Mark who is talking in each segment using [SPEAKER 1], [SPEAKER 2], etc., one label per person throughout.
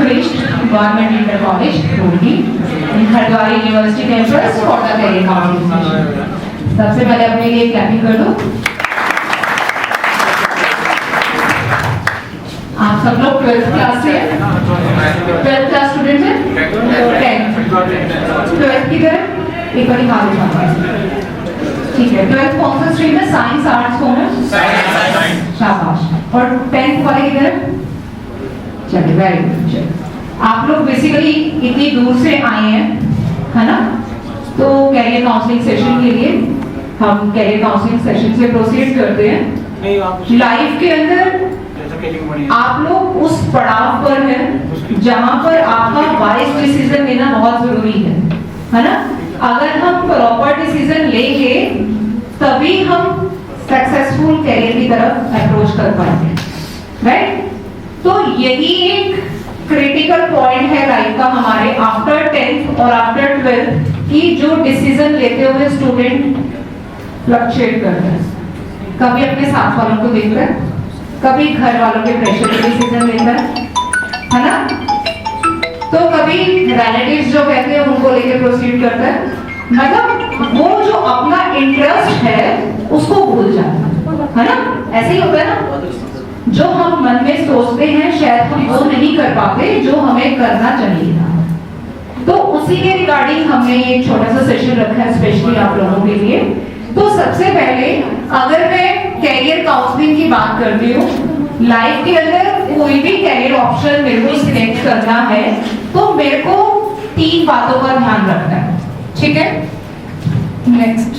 [SPEAKER 1] finished Government Inter College, Roorkee, in Hardwar University campus for the career counseling session. सबसे पहले अपने लिए clapping कर दो। आप सब लोग 12th क्लास से हैं? 12th क्लास स्टूडेंट हैं? 10th 12th किधर है? एक बार हाथ उठाओ। ठीक है, 12th कौन सा स्ट्रीम है? Science, arts, commerce? साइंस। शाबाश। और 10th वाले किधर है? चलिए, वेरी गुड। आप लोग बेसिकली इतनी दूर से आए हैं, है ना? तो कैरियर काउंसलिंग सेशन के लिए हम कैरियर काउंसलिंग सेशन से प्रोसीड करते हैं। लाइफ के अंदर आप लोग उस पड़ाव पर हैं जहां पर आपका वाइज डिसीजन लेना बहुत जरूरी है ना? अगर हम प्रॉपर डिसीजन लेंगे तभी हम सक्सेसफुल कैरियर की तरफ अप्रोच कर पाएंगे, राइट? तो यही एक क्रिटिकल पॉइंट है लाइफ का हमारे आफ्टर 10th और आफ्टर 12th कि जो डिसीजन लेते हुए स्टूडेंट फ्लक्चुएट करता है। कभी अपने साथ वालों को देखता है, कभी घर वालों के प्रेशर पे डिसीजन लेता है ना? तो कभी रिलेटिव्स जो कहते हैं उनको लेके प्रोसीड करता है। मतलब वो जो अपना इंटरेस्ट है उसको भूल जाता है ना? ऐसे ही होता है ना? जो हम मन में सोचते हैं शायद हम वो नहीं कर पाते जो हमें करना चाहिए था। तो उसी के रिगार्डिंग हमने एक छोटा सा सेशन रखा है स्पेशली आप लोगों के लिए। तो सबसे पहले अगर मैं कैरियर काउंसलिंग की बात करती हूँ, लाइफ के अंदर कोई भी कैरियर ऑप्शन मेरे को सिलेक्ट करना है तो मेरे को 3 बातों का ध्यान रखना है, ठीक है? नेक्स्ट,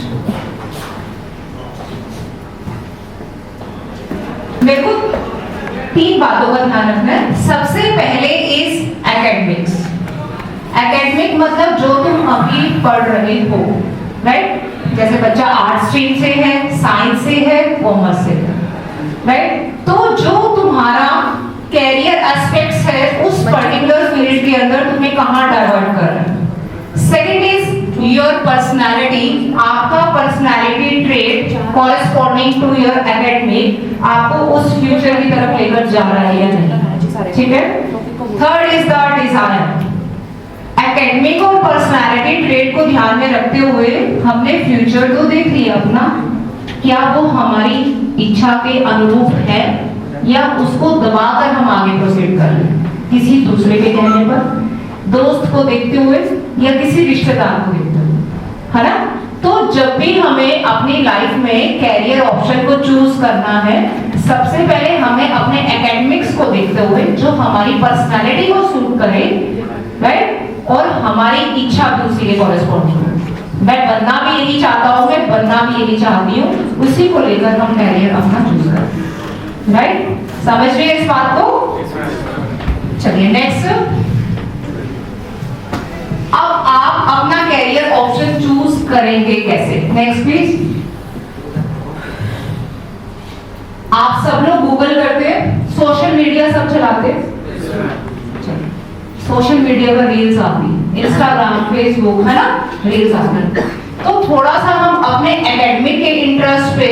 [SPEAKER 1] मेरे को 3 बातों का ध्यान रखना है। सबसे पहले इज एकेडमिक्स। एकेडमिक मतलब जो तुम अभी पढ़ रहे हो, राइट? जैसे बच्चा आर्ट्स स्ट्रीम से है, साइंस से है, कॉमर्स से है, राइट? तो जो तुम्हारा कैरियर एस्पेक्ट्स है उस पर्टिकुलर फील्ड के अंदर तुम्हें कहाँ डाइवर्ट कर रहा है। Second is your personality. आपका personality trait corresponding to your academic आपको उस फ्यूचर की तरफ लेकर जा रहा है या नहीं, ठीक है? Third is the desire. Academic और पर्सनालिटी ट्रेट को ध्यान में रखते हुए हमने फ्यूचर तो देख लिया अपना, क्या वो हमारी इच्छा के अनुरूप है या उसको दबाकर हम आगे प्रोसीड कर रहे हैं किसी दूसरे के कहने पर, दोस्त को देखते हुए या किसी रिश्तेदार को देखते हुए, है ना? तो जब भी हमें अपनी लाइफ में कैरियर ऑप्शन को चूज करना है सबसे पहले हमें अपने एकेडमिक्स को देखते हुए जो हमारी पर्सनालिटी को सूट करे, राइट? और हमारी इच्छा भी उसी के कॉरेस्पॉन्डिंग हो। मैं बनना भी यही चाहता हूँ, मैं बनना भी यही चाहती हूँ, उसी को लेकर हम कैरियर अपना चूज करें, राइट? समझ रहे हैं इस बात को? चलिए नेक्स्ट, अब आप अपना कैरियर ऑप्शन चूज करेंगे कैसे? Next please. आप सब लोग गूगल करते हैं, सोशल मीडिया सब चलाते हैं, सोशल मीडिया पर रील्स आती है, इंस्टाग्राम, फेसबुक, है ना? रील्स आती है। तो थोड़ा सा हम अपने एकेडमिक के इंटरेस्ट पे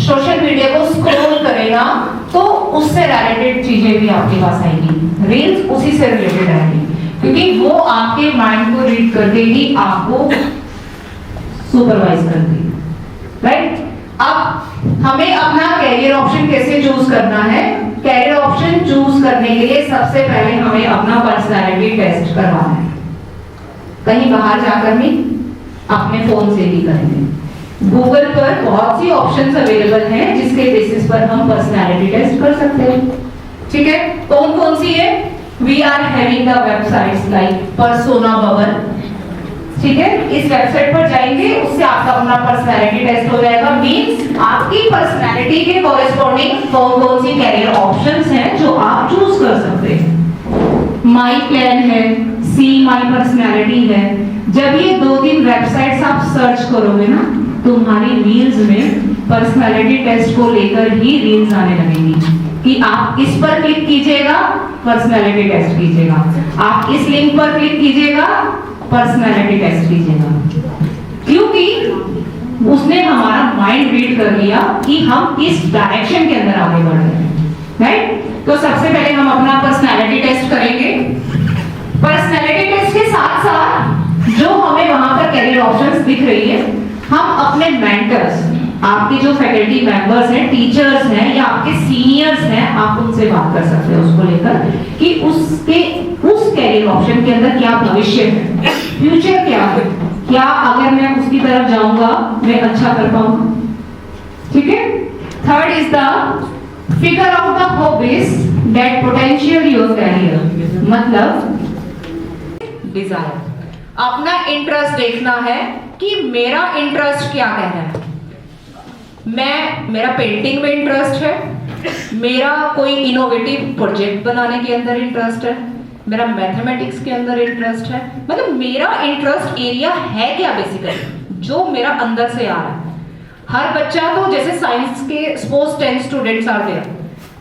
[SPEAKER 1] सोशल मीडिया को स्क्रॉल करेगा तो उससे रिलेटेड चीजें भी आपके पास आएगी, रील्स उसी से रिलेटेड आएगी, क्योंकि वो आपके माइंड को रीड करके ही आपको सुपरवाइज करती है, राइट? अब हमें अपना कैरियर ऑप्शन कैसे चूज करना है? कैरियर ऑप्शन चूज करने के लिए सबसे पहले हमें अपना पर्सनालिटी टेस्ट करवाना है। कहीं बाहर जाकर नहीं, अपने फोन से ही करेंगे। गूगल पर बहुत सी ऑप्शंस अवेलेबल हैं जिसके बेसिस पर हम पर्सनालिटी टेस्ट कर सकते हैं, ठीक है? कौन कौन सी है? We are having the websites like Persona Bubble, ठीक है? इस वेबसाइट पर जाएंगे, उससे आपका अपना पर्सनालिटी टेस्ट हो जाएगा। मींस आपकी पर्सनालिटी के कॉरेस्पॉन्डिंग कौन कौन सी कैरियर ऑप्शंस हैं जो आप चूज कर सकते हैं। माई प्लान है, सी माई पर्सनालिटी है। जब ये 2-3 वेबसाइट्स आप सर्च करोगे ना, तुम्हारी रील्स में पर्सनालिटी टेस्ट को लेकर ही रील्स आने लगेंगी कि आप इस पर क्लिक कीजिएगा, पर्सनालिटी टेस्ट कीजिएगा, आप इस लिंक पर क्लिक कीजिएगा, पर्सनालिटी टेस्ट कीजिएगा। क्योंकि उसने हमारा माइंड रीड कर लिया कि हम इस डायरेक्शन के अंदर आगे बढ़ रहे हैं, राइट? तो सबसे पहले हम अपना पर्सनालिटी टेस्ट करेंगे। पर्सनैलिटी टेस्ट के साथ साथ जो हमें वहां पर कैरियर ऑप्शंस दिख रही है, हम अपने मेंटर्स, आपके जो फैकल्टी मेंबर्स हैं, टीचर्स हैं या आपके सीनियर्स हैं, आप उनसे बात कर सकते हो उसको लेकर कि उस कैरियर ऑप्शन के अंदर क्या भविष्य है, फ्यूचर क्या है, क्या अगर मैं उसकी तरफ जाऊंगा मैं अच्छा कर पाऊंगा। ठीक है। Third is the figure out the hobbies that potential your career, मतलब डिजायर, अपना इंटरेस्ट देखना है कि मेरा इंटरेस्ट क्या कहना है। मेरा पेंटिंग में इंटरेस्ट है, मेरा कोई इनोवेटिव प्रोजेक्ट बनाने के अंदर इंटरेस्ट है, मेरा मैथमेटिक्स के अंदर इंटरेस्ट है, मतलब मेरा इंटरेस्ट एरिया है क्या बेसिकली जो मेरा अंदर से आ रहा है। हर बच्चा तो जैसे साइंस के सपोज 10 स्टूडेंट्स आर देयर,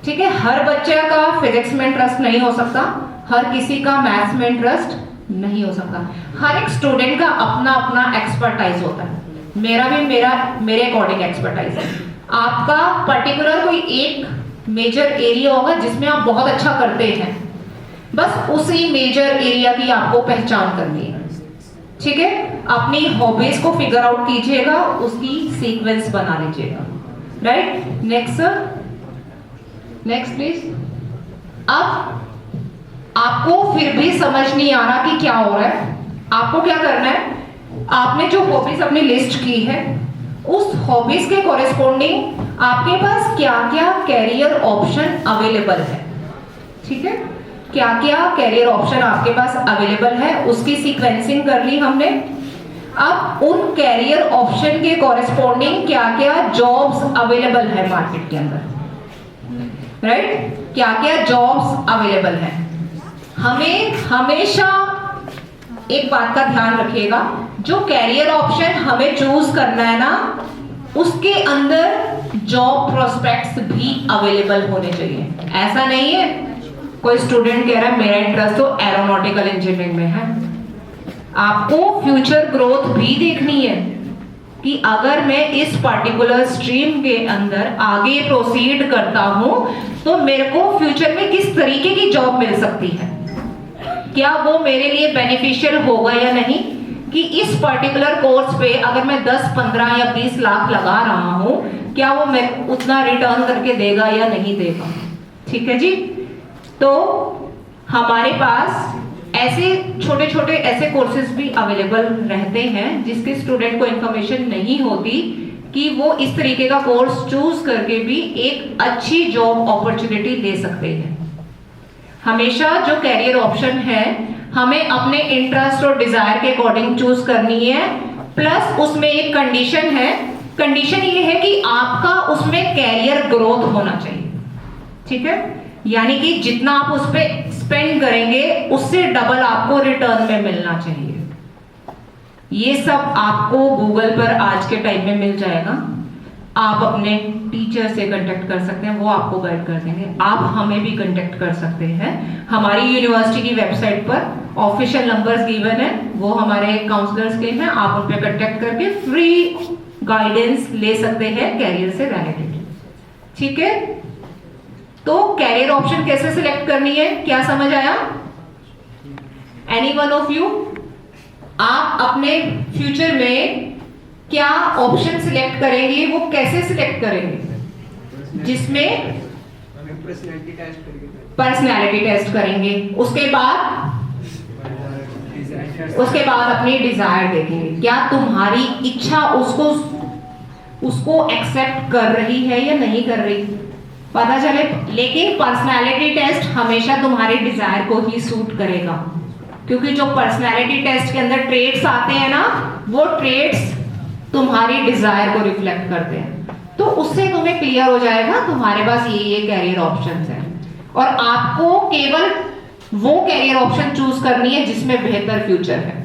[SPEAKER 1] ठीक है, हर बच्चे का फिजिक्स में इंटरेस्ट नहीं हो सकता, हर किसी का मैथ्स में इंटरेस्ट नहीं हो सकता। हर एक स्टूडेंट का अपना अपना एक्सपर्टाइज होता है, मेरा भी मेरे अकॉर्डिंग एक्सपर्टाइज है। आपका पर्टिकुलर कोई एक मेजर एरिया होगा जिसमें आप बहुत अच्छा करते हैं, बस उसी मेजर एरिया की आपको पहचान करनी है। ठीक है, अपनी हॉबीज को फिगर आउट कीजिएगा, उसकी सीक्वेंस बना लीजिएगा। Right, next please. अब आपको फिर भी समझ नहीं आ रहा कि क्या हो रहा है, आपको क्या करना है, आपने जो हॉबीज अपनी लिस्ट की है उस हॉबीज के कॉरेस्पॉन्डिंग आपके पास क्या क्या कैरियर ऑप्शन अवेलेबल है। ठीक है, क्या क्या कैरियर ऑप्शन आपके पास अवेलेबल है उसकी सीक्वेंसिंग कर ली हमने। अब उन कैरियर ऑप्शन के कॉरेस्पॉन्डिंग क्या क्या जॉब्स अवेलेबल है मार्केट के अंदर। राइट, क्या क्या जॉब्स अवेलेबल है। हमें हमेशा एक बात का ध्यान रखिएगा, जो कैरियर ऑप्शन हमें चूज करना है ना, उसके अंदर जॉब प्रोस्पेक्ट्स भी अवेलेबल होने चाहिए। ऐसा नहीं है कोई स्टूडेंट कह रहा है मेरा इंटरेस्ट तो एरोनॉटिकल इंजीनियरिंग में है, आपको फ्यूचर ग्रोथ भी देखनी है कि अगर मैं इस पर्टिकुलर स्ट्रीम के अंदर आगे प्रोसीड करता हूं तो मेरे को फ्यूचर में किस तरीके की जॉब मिल सकती है, क्या वो मेरे लिए बेनिफिशियल होगा या नहीं, कि इस पर्टिकुलर कोर्स पे अगर मैं 10, 15 या 20 लाख लगा रहा हूं, क्या वो मैं उतना रिटर्न करके देगा या नहीं देगा। ठीक है जी, तो हमारे पास ऐसे छोटे छोटे ऐसे कोर्सेज भी अवेलेबल रहते हैं जिसके स्टूडेंट को इंफॉर्मेशन नहीं होती कि वो इस तरीके का कोर्स चूज करके भी एक अच्छी जॉब अपॉर्चुनिटी ले सकते हैं। हमेशा जो कैरियर ऑप्शन है हमें अपने इंटरेस्ट और डिजायर के अकॉर्डिंग चूज करनी है, प्लस उसमें एक कंडीशन है, कंडीशन ये है कि आपका उसमें कैरियर ग्रोथ होना चाहिए। ठीक है, यानी कि जितना आप उस पर स्पेंड करेंगे उससे डबल आपको रिटर्न में मिलना चाहिए। ये सब आपको गूगल पर आज के टाइम में मिल जाएगा, आप अपने टीचर से कांटेक्ट कर सकते हैं, वो आपको गाइड कर देंगे। आप हमें भी कांटेक्ट कर सकते हैं, हमारी यूनिवर्सिटी की वेबसाइट पर ऑफिशियल नंबर्स गिवन है, वो हमारे काउंसलर्स के हैं, आप उन पर कांटेक्ट करके फ्री गाइडेंस ले सकते हैं कैरियर से रिलेटेड। ठीक है, तो कैरियर ऑप्शन कैसे सिलेक्ट करनी है, क्या समझ आया? एनी वन ऑफ यू, आप अपने फ्यूचर में क्या ऑप्शन सिलेक्ट करेंगे, वो कैसे सिलेक्ट करेंगे? जिसमें पर्सनैलिटी टेस्ट करेंगे, उसके बाद अपनी डिजायर देखेंगे, क्या तुम्हारी इच्छा उसको एक्सेप्ट कर रही है या नहीं कर रही, पता चले। लेकिन पर्सनैलिटी टेस्ट हमेशा तुम्हारे डिजायर को ही सूट करेगा, क्योंकि जो पर्सनैलिटी टेस्ट के अंदर ट्रेट्स आते हैं ना, वो ट्रेट्स तुम्हारी डिजायर को रिफ्लेक्ट करते हैं। तो उससे तुम्हें क्लियर हो जाएगा तुम्हारे पास ये कैरियर ऑप्शंस हैं, और आपको केवल वो कैरियर ऑप्शन चूज करनी है जिसमें बेहतर फ्यूचर है।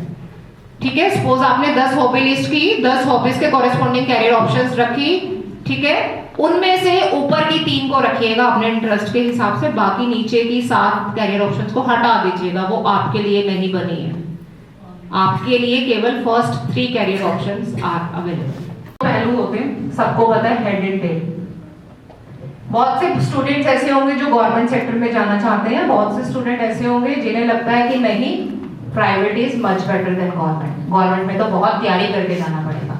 [SPEAKER 1] ठीक है, सपोज आपने 10 हॉबी लिस्ट की, 10 हॉबीज के कॉरेस्पॉन्डिंग कैरियर ऑप्शंस रखी, ठीक है, उनमें से ऊपर की 3 को रखिएगा अपने इंटरेस्ट के हिसाब से, बाकी नीचे की 7 कैरियर ऑप्शंस को हटा दीजिएगा, वो आपके लिए नहीं बनी है। आपके लिए केवल first 3 career options are available. पहलू होते हैं, सबको पता है, हेड एंड टेल। बहुत से स्टूडेंट्स ऐसे होंगे जो गवर्नमेंट सेक्टर में जाना चाहते हैं, बहुत से स्टूडेंट ऐसे होंगे जिन्हें लगता है कि नहीं, private is much better than government, government में तो बहुत तैयारी करके जाना पड़ेगा।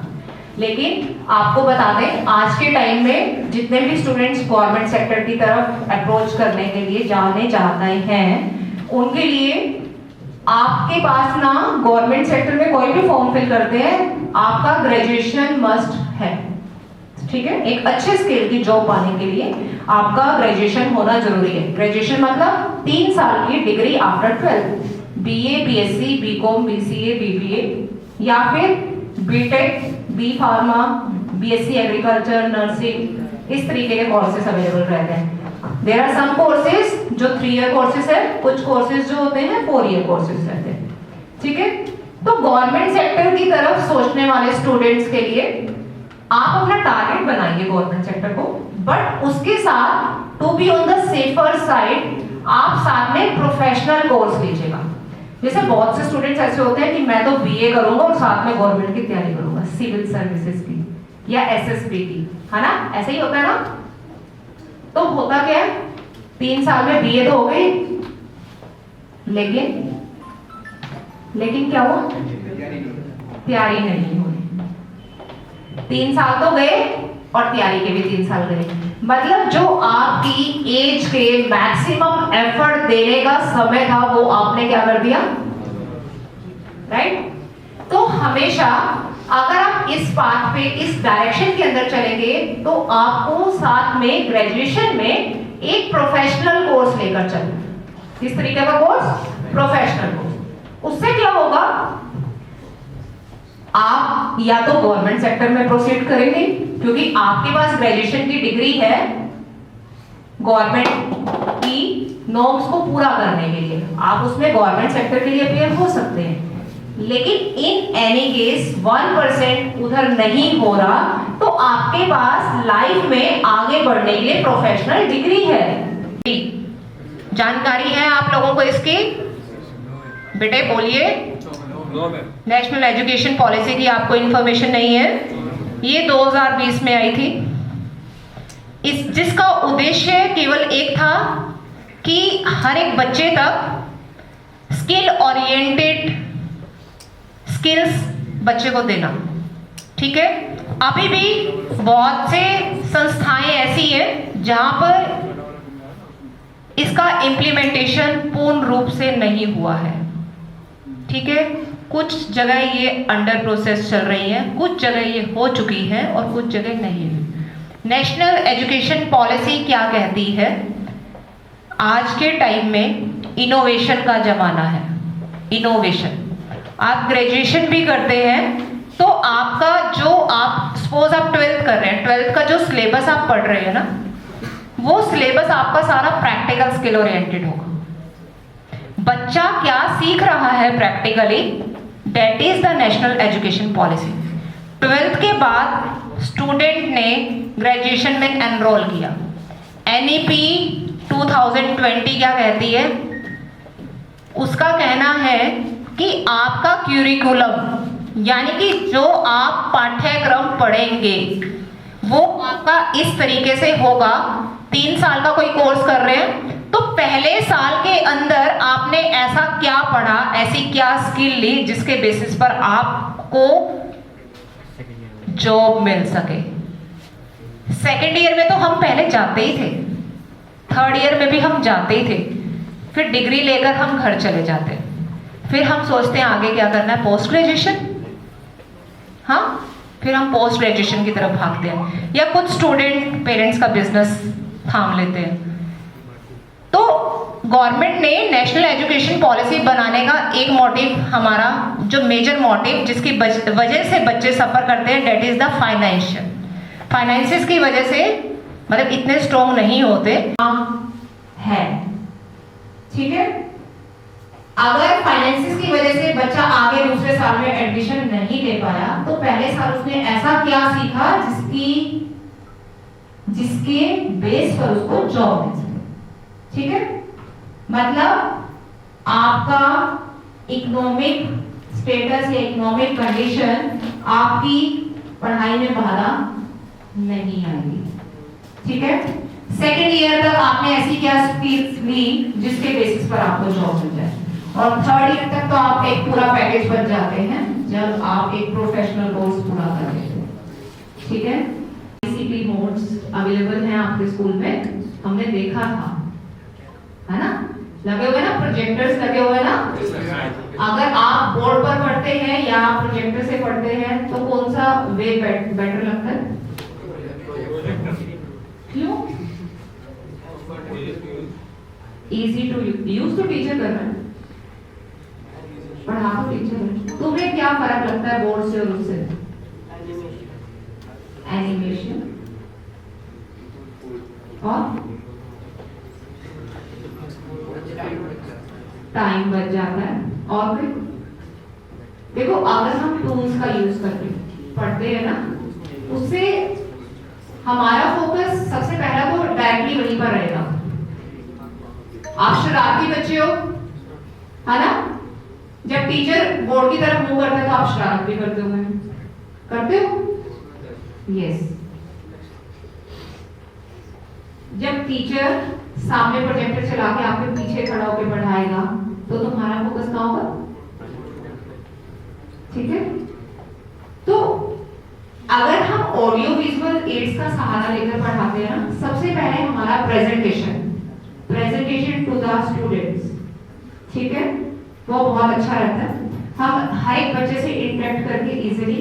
[SPEAKER 1] लेकिन आपको बता दें, आज के टाइम में जितने भी स्टूडेंट्स गवर्नमेंट सेक्टर की तरफ अप्रोच करने के लिए जाने चाहते हैं, उनके लिए आपके पास ना गवर्नमेंट सेक्टर में कोई भी फॉर्म फिल करते हैं, आपका ग्रेजुएशन मस्ट है, ठीक है। एक अच्छे स्किल की जॉब पाने के लिए आपका ग्रेजुएशन होना जरूरी है। ग्रेजुएशन मतलब 3 साल की degree after 12, BA, BSc, BCom, BCA, BBA या फिर BTech, B pharma, BSc agriculture, nursing, इस तरीके के कोर्सेज अवेलेबल रहते हैं। देयर आर सम कोर्सेज जो 3 ईयर कोर्सेज है, कुछ कोर्सेज जो होते हैं 4 ईयर कोर्सेज रहते हैं, ठीक है। तो गवर्नमेंट सेक्टर की तरफ सोचने वाले स्टूडेंट्स के लिए आप अपना टारगेट बनाइए गवर्नमेंट सेक्टर को, बट उसके साथ to be on the safer side आप साथ में प्रोफेशनल कोर्स लीजिएगा। जैसे बहुत से स्टूडेंट्स ऐसे होते हैं कि मैं तो बीए करूंगा और साथ में गवर्नमेंट की तैयारी करूंगा, सिविल सर्विसेज की या एसएसबी की, है ना, ऐसे ही होता है ना। तो होता क्या है, 3 साल में बीए तो हो गई, लेकिन क्या हुआ, तैयारी नहीं हुई। 3 साल तो गए और तैयारी के भी 3 साल गए, मतलब जो आपकी एज के मैक्सिमम एफर्ट देने का समय था वो आपने क्या कर दिया, राइट। तो हमेशा अगर आप इस पाथ पे, इस डायरेक्शन के अंदर चलेंगे तो आपको साथ में ग्रेजुएशन में एक प्रोफेशनल कोर्स लेकर चलना। किस तरीके का कोर्स, प्रोफेशनल कोर्स। उससे क्या होगा, आप या तो गवर्नमेंट सेक्टर में प्रोसीड करेंगे क्योंकि आपके पास ग्रेजुएशन की डिग्री है गवर्नमेंट की नॉर्म्स को पूरा करने के लिए, आप उसमें गवर्नमेंट सेक्टर के लिए अपेयर हो सकते हैं। लेकिन इन एनी केस 1% उधर नहीं हो रहा तो आपके पास लाइफ में आगे बढ़ने के लिए प्रोफेशनल डिग्री है। जानकारी है आप लोगों को इसकी? बेटे बोलिए। नेशनल एजुकेशन पॉलिसी की आपको इंफॉर्मेशन नहीं है? ये 2020 में आई थी, जिसका उद्देश्य केवल एक था कि हर एक बच्चे तक स्किल ओरिएंटेड स्किल्स बच्चे को देना, ठीक है। अभी भी बहुत से संस्थाएं ऐसी हैं जहां पर इसका इम्प्लीमेंटेशन पूर्ण रूप से नहीं हुआ है, ठीक है। कुछ जगह ये अंडर प्रोसेस चल रही है, कुछ जगह ये हो चुकी है और कुछ जगह नहीं है। नेशनल एजुकेशन पॉलिसी क्या कहती है? आज के टाइम में इनोवेशन का जमाना है। इनोवेशन, आप ग्रेजुएशन भी करते हैं तो आपका जो आप सपोज आप 12th कर रहे हैं, 12th का जो सिलेबस आप पढ़ रहे हैं ना, वो सिलेबस आपका सारा प्रैक्टिकल स्किल ओरिएंटेड होगा। बच्चा क्या सीख रहा है practically, that is the national education policy. 12th के बाद स्टूडेंट ने ग्रेजुएशन में एनरोल किया, एनईपी 2020 क्या कहती है? उसका कहना है कि आपका क्यूरिकुलम यानी कि जो आप पाठ्यक्रम पढ़ेंगे वो आपका इस तरीके से होगा। 3 साल का कोई कोर्स कर रहे हैं तो पहले साल के अंदर आपने ऐसा क्या पढ़ा, ऐसी क्या स्किल ली जिसके बेसिस पर आपको जॉब मिल सके। सेकेंड ईयर में तो हम पहले जाते ही थे, थर्ड ईयर में भी हम जाते ही थे, फिर डिग्री लेकर हम घर चले जाते, फिर हम सोचते हैं आगे क्या करना है, पोस्ट ग्रेजुएशन। हाँ, फिर हम पोस्ट ग्रेजुएशन की तरफ भागते हैं, या कुछ स्टूडेंट पेरेंट्स का बिजनेस थाम लेते हैं। तो गवर्नमेंट ने नेशनल एजुकेशन पॉलिसी बनाने का एक मोटिव, हमारा जो मेजर मोटिव जिसकी वजह से बच्चे सफर करते हैं, that is the financial. Finances की वजह से मतलब इतने स्ट्रॉन्ग नहीं होते है, ठीक है। अगर फाइनेंसिस की वजह से बच्चा आगे दूसरे साल में एडमिशन नहीं ले पाया तो पहले साल उसने ऐसा क्या सीखा जिसके बेस पर उसको जॉब मिल सके, ठीक है। मतलब आपका इकोनॉमिक स्टेटस या इकोनॉमिक कंडीशन आपकी पढ़ाई में बाधा नहीं आएगी, ठीक है। सेकेंड ईयर तक आपने ऐसी क्या स्किल्स ली जिसके बेसिस पर आपको जॉब मिल जाए, और थर्ड ईयर तक तो आप एक पूरा पैकेज बन जाते हैं जब आप एक प्रोफेशनल कोर्स पूरा कर लेते हैं। ठीक है, सीसीपी मोड्स अवेलेबल हैं आपके स्कूल में, हमने देखा था, है ना, लगे हुए ना, प्रोजेक्टर्स लगे हुए ना। अगर आप बोर्ड पर पढ़ते हैं या आप प्रोजेक्टर से पढ़ते हैं तो कौन सा वे बेटर लगता है? क्यों? इजी टू यूज तो टीचर कर रहे हैं, पढ़ा तो टीचर है। तुम्हें क्या फर्क लगता है बोर्ड से और उससे? एनिमेशन और टाइम बच जाता है। और फिर देखो, अगर हम टूल्स का यूज करके पढ़ते हैं ना, उससे हमारा फोकस सबसे पहला तो डायरेक्टली वहीं पर रहेगा। आप शरारती बच्चे हो, है ना, जब टीचर बोर्ड की तरफ मुंह करता है तो आप शरारत भी करते हो, करते हो? यस। जब टीचर सामने प्रोजेक्टर चला के आपके पीछे खड़ा होकर पढ़ाएगा तो तुम्हारा फोकस कहाँ होगा? ठीक है, तो अगर हम ऑडियो विजुअल एड्स का सहारा लेकर पढ़ाते हैं ना, सबसे पहले हमारा प्रेजेंटेशन टू द स्टूडेंट्स, ठीक है, वो बहुत अच्छा रहता है। हम हर एक बच्चे से इंटरेक्ट करके इजीली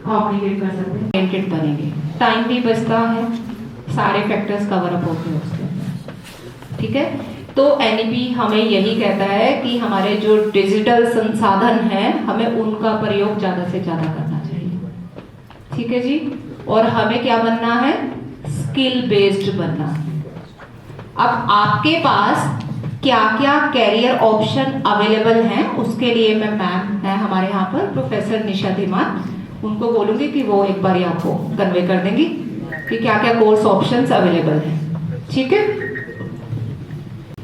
[SPEAKER 1] कम्युनिकेट कर सकते हैं, ओरिएंटेड बनेंगे, टाइम भी बचता है, सारे फैक्टर्स कवर अप होते हैं उसके अंदर। ठीक है, तो एनईपी हमें यही कहता है कि हमारे जो डिजिटल संसाधन हैं हमें उनका प्रयोग ज्यादा से ज्यादा करना चाहिए। ठीक है जी, और हमें क्या बनना है? स्किल बेस्ड बनना है। अब आपके पास क्या क्या कैरियर ऑप्शन अवेलेबल हैं उसके लिए मैं मैम है हमारे यहाँ पर प्रोफेसर निशा धीमान, उनको बोलूंगी कि वो एक बार आपको कन्वे कर देंगी कि क्या क्या कोर्स ऑप्शंस अवेलेबल हैं। ठीक है,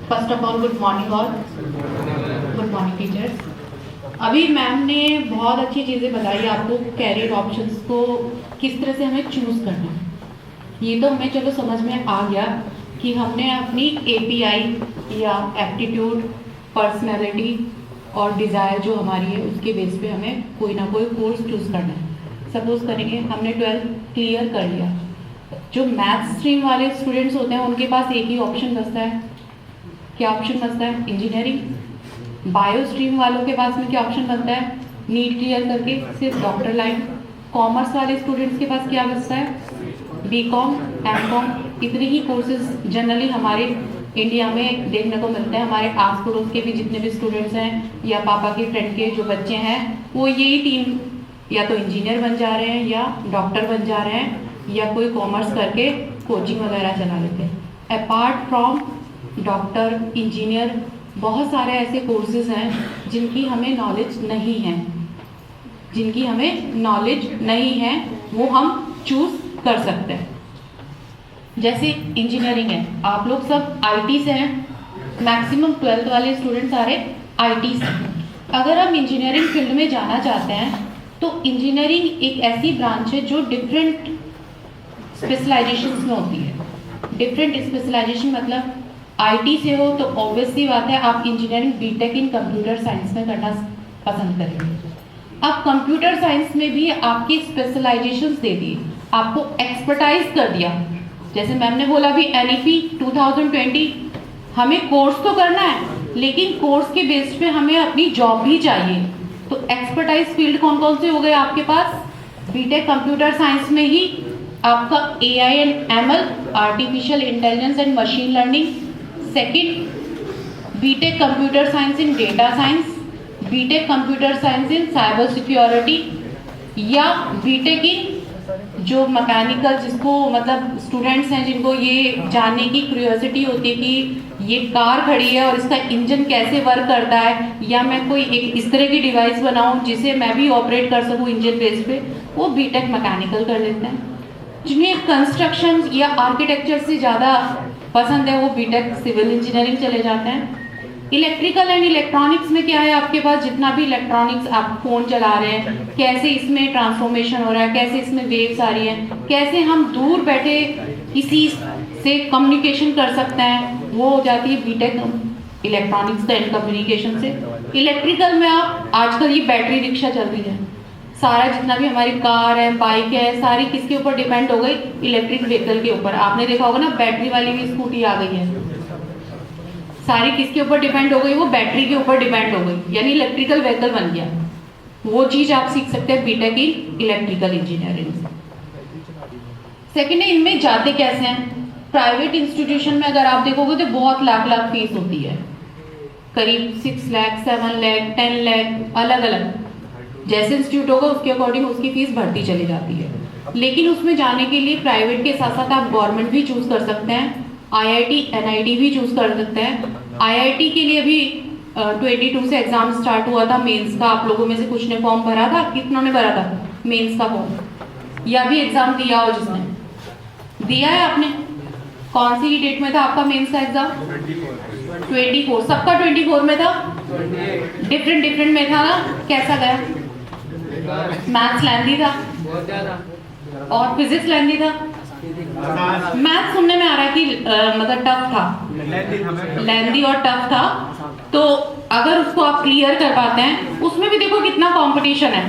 [SPEAKER 2] first of all good morning all, good morning teachers. अभी मैम ने बहुत अच्छी चीज़ें बताई आपको, कैरियर ऑप्शंस को किस तरह से हमें चूज़ करना है। ये तो हमें चलो समझ में आ गया कि हमने अपनी एपीआई या एप्टीट्यूड, पर्सनैलिटी और डिज़ायर जो हमारी है उसके बेस पे हमें कोई ना कोई कोर्स चूज़ करना है। सपोज करेंगे हमने 12th क्लियर कर लिया, जो मैथ्स स्ट्रीम वाले स्टूडेंट्स होते हैं उनके पास एक ही ऑप्शन बचता है। क्या ऑप्शन बचता है? इंजीनियरिंग। बायो स्ट्रीम वालों के पास में क्या ऑप्शन बनता है? नीट क्लियर करके सिर्फ डॉक्टर लाइन। कॉमर्स वाले स्टूडेंट्स के पास क्या बचता है? BCom, MCom. इतने ही कोर्सेज जनरली हमारे इंडिया में देखने को मिलते हैं। हमारे आस पड़ोस के भी जितने भी स्टूडेंट्स हैं या पापा के फ्रेंड के जो बच्चे हैं वो यही तीन या तो इंजीनियर बन जा रहे हैं या डॉक्टर बन जा रहे हैं या कोई कॉमर्स करके कोचिंग वगैरह चला लेते हैं। अपार्ट फ्रॉम डॉक्टर, इंजीनियर, बहुत सारे ऐसे कोर्सेज हैं जिनकी हमें नॉलेज नहीं है, वो हम चूज़ कर सकते हैं। जैसे इंजीनियरिंग है, आप लोग सब आईटी से हैं, मैक्सिमम 12th वाले स्टूडेंट सारे आईटी से हैं। अगर हम इंजीनियरिंग फील्ड में जाना चाहते हैं तो इंजीनियरिंग एक ऐसी ब्रांच है जो डिफरेंट स्पेशलाइजेशंस में होती है। डिफरेंट स्पेशलाइजेशन मतलब आईटी से हो तो ऑब्वियस सी बात है आप engineering BTech in computer science में करना पसंद करेंगे। अब कंप्यूटर साइंस में भी आपकी स्पेशलाइजेशंस दे दी, आपको एक्सपर्टाइज कर दिया। जैसे मैम ने बोला भी एनईपी 2020, हमें कोर्स तो करना है लेकिन कोर्स के बेस पे हमें अपनी जॉब भी चाहिए। तो एक्सपर्टाइज फील्ड कौन कौन से हो गए आपके पास? बीटेक कंप्यूटर साइंस में ही आपका AI and ML, artificial intelligence and machine learning. Second, BTech computer science in data science, BTech computer science in cyber security, या बीटेक इन जो मैकेनिकल, जिसको मतलब स्टूडेंट्स हैं जिनको ये जानने की क्यूरियोसिटी होती है कि ये कार खड़ी है और इसका इंजन कैसे वर्क करता है, या मैं कोई एक इस तरह की डिवाइस बनाऊं जिसे मैं भी ऑपरेट कर सकूं इंजन बेस पे, वो बीटेक मैकेनिकल कर लेते हैं। जिन्हें कंस्ट्रक्शन या आर्किटेक्चर से ज़्यादा पसंद है वो बीटेक सिविल इंजीनियरिंग चले जाते हैं। इलेक्ट्रिकल एंड इलेक्ट्रॉनिक्स में क्या है आपके पास? जितना भी इलेक्ट्रॉनिक्स, आप फोन चला रहे हैं, कैसे इसमें ट्रांसफॉर्मेशन हो रहा है, कैसे इसमें वेव्स आ रही हैं, कैसे हम दूर बैठे किसी जिससे कम्युनिकेशन कर सकते हैं, वो हो जाती है बीटेक इलेक्ट्रॉनिक्स एंड कम्युनिकेशन से। इलेक्ट्रिकल में आप आजकल ये बैटरी रिक्शा चल रही है, सारा जितना भी हमारी कार है, बाइक है, सारी किसके ऊपर डिपेंड हो गई? इलेक्ट्रिक व्हीकल के ऊपर। आपने देखा होगा ना, बैटरी वाली भी स्कूटी आ गई है। सारी किसके ऊपर डिपेंड हो गई? वो बैटरी के ऊपर डिपेंड हो गई, यानी इलेक्ट्रिकल व्हीकल बन गया। वो चीज आप सीख सकते हैं बीटेक की इलेक्ट्रिकल इंजीनियरिंग से। सेकेंड है, इनमें जाते कैसे हैं? प्राइवेट इंस्टीट्यूशन में अगर आप देखोगे तो बहुत लाख लाख फीस होती है, करीब 6 लाख, 7 लाख, 10 लाख, अलग अलग जैसे इंस्टीट्यूट होगा उसके अकॉर्डिंग उसकी फीस बढ़ती चली जाती है। लेकिन उसमें जाने के लिए प्राइवेट के साथ साथ आप गवर्नमेंट भी चूज कर सकते हैं, IIT NIT भी चूज कर सकते हैं। IIT के लिए अभी 22 से एग्जाम स्टार्ट हुआ था मेंस का। आप लोगों में से कुछ ने फॉर्म भरा था? कितनों ने भरा था मेंस का फॉर्म? या भी एग्जाम दिया हो? जिसने दिया है आपने? कौन सी डेट में था आपका मेंस का एग्जाम? 24। सबका 24 में था? डिफरेंट में था ना? कैसा गया? मैथ्स लेंदी था और फिजिक्स लेंदी था। मैथ्स सुनने में आ रहा है कि मतलब टफ था, लेंदी और टफ था। तो अगर उसको आप क्लियर कर पाते हैं, उसमें भी देखो कितना कंपटीशन है।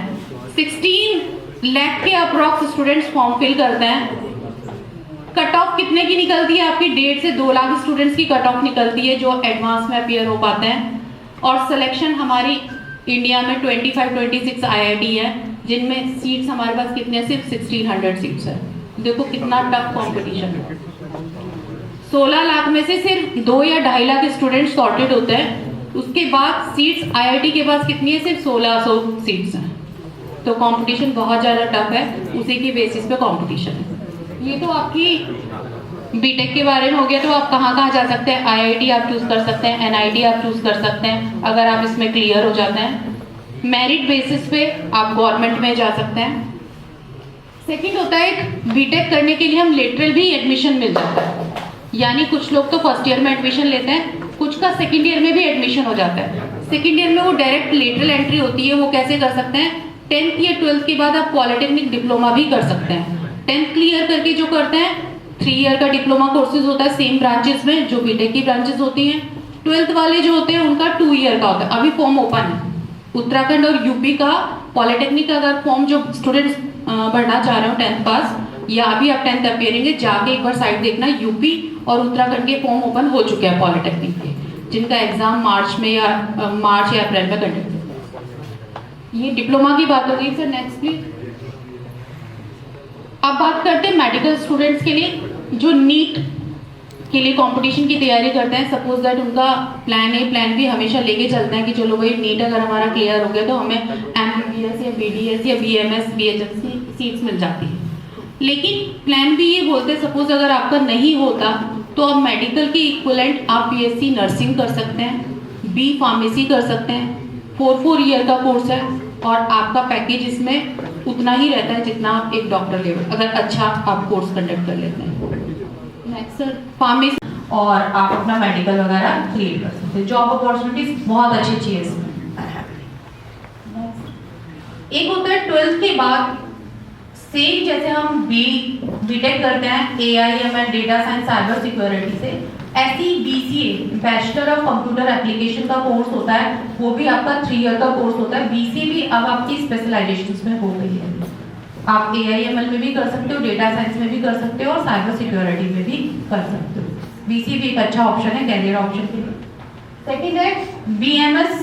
[SPEAKER 2] 16 लाख के अप्रॉक्स स्टूडेंट्स फॉर्म फिल करते हैं। कट ऑफ कितने की निकलती है आपकी? 1.5 से 2 लाख स्टूडेंट्स की कट ऑफ निकलती है जो एडवांस में अपीयर हो पाते हैं। और सिलेक्शन हमारी इंडिया में 25-26 IIT है, जिनमें सीट्स हमारे पास कितने? सिर्फ 1600 सीट्स है। देखो कितना टफ कंपटीशन है। 16 लाख में से सिर्फ 2 या 2.5 लाख स्टूडेंट्स सॉर्टेड होते हैं। उसके बाद सीट्स IIT के पास कितनी है? सिर्फ 1600 सीट्स हैं। तो कंपटीशन बहुत ज़्यादा टफ है, उसी की बेसिस पे कंपटीशन है। ये तो आपकी बीटेक के बारे में हो गया। तो आप कहाँ कहाँ जा सकते हैं? IIT आप चूज कर सकते हैं, NIT आप चूज कर सकते हैं अगर आप इसमें क्लियर हो जाते हैं। मेरिट बेसिस पे आप गवर्नमेंट में जा सकते हैं। सेकंड होता है, बीटेक करने के लिए हम लेटरल भी एडमिशन मिल जाता है, यानी कुछ लोग तो फर्स्ट ईयर में एडमिशन लेते हैं, कुछ का सेकेंड ईयर में भी एडमिशन हो जाता है। सेकेंड ईयर में वो डायरेक्ट लेटरल एंट्री होती है। वो कैसे कर सकते हैं? 10th या 12th के बाद आप पॉलिटेक्निक डिप्लोमा भी कर सकते हैं। 10th क्लियर करके जो करते हैं, 3 ईयर का डिप्लोमा कोर्सेज होता है सेम ब्रांचेस में जो बीटेक की ब्रांचेस होती हैं। 12th वाले जो होते हैं उनका 2 ईयर का होता है। अभी फॉर्म ओपन है उत्तराखंड और यूपी का पॉलिटेक्निक का। अगर फॉर्म जो स्टूडेंट्स भरना चाह रहे हो 10th पास, या अभी आप 10th अपियरिंग जाके एक बार साइट देखना, यूपी और उत्तराखंड के फॉर्म ओपन हो चुके हैं पॉलिटेक्निक के, जिनका एग्जाम मार्च या अप्रैल में कंडक्ट होगा। ये डिप्लोमा की बात होगी। Sir next please. अब बात करते हैं मेडिकल स्टूडेंट्स के लिए जो नीट के लिए कंपटीशन की तैयारी करते हैं। सपोज दैट उनका प्लान ए प्लान बी हमेशा लेके चलते हैं कि चलो भाई नीट अगर हमारा क्लियर हो गया तो हमें MBBS या BDS या BMS BHS की सीट्स मिल जाती है। लेकिन प्लान बी ये बोलते हैं, सपोज अगर आपका नहीं होता तो आप मेडिकल के इक्विवेलेंट आप BSc नर्सिंग कर सकते हैं, B फार्मेसी कर सकते हैं। 4 ईयर का कोर्स है और आपका पैकेज इसमें उतना ही रहता है जितना आप एक डॉक्टर लेवल अगर अच्छा आप कोर्स कंडक्ट कर लेते हैं। नेक्स्ट सर, फार्मेसी और आप अपना मेडिकल वगैरह क्लियर कर सकते हैं। जॉब अपॉर्चुनिटीज बहुत अच्छी अच्छी है इसमें। एक होता है 12th के बाद सेम जैसे हम बीटेक करते हैं AIML data science cyber security से, ऐसी BCA bachelor of computer application का कोर्स होता है। वो भी आपका 3 ईयर का कोर्स होता है। BCA भी अब आपकी स्पेशलाइजेशंस में हो गई है। आप AIML में भी कर सकते हो, डेटा साइंस में भी कर सकते हो और साइबर सिक्योरिटी में भी कर सकते हो। BCA भी एक अच्छा ऑप्शन है कैरियर ऑप्शन के लिए। सेकेंड है BMS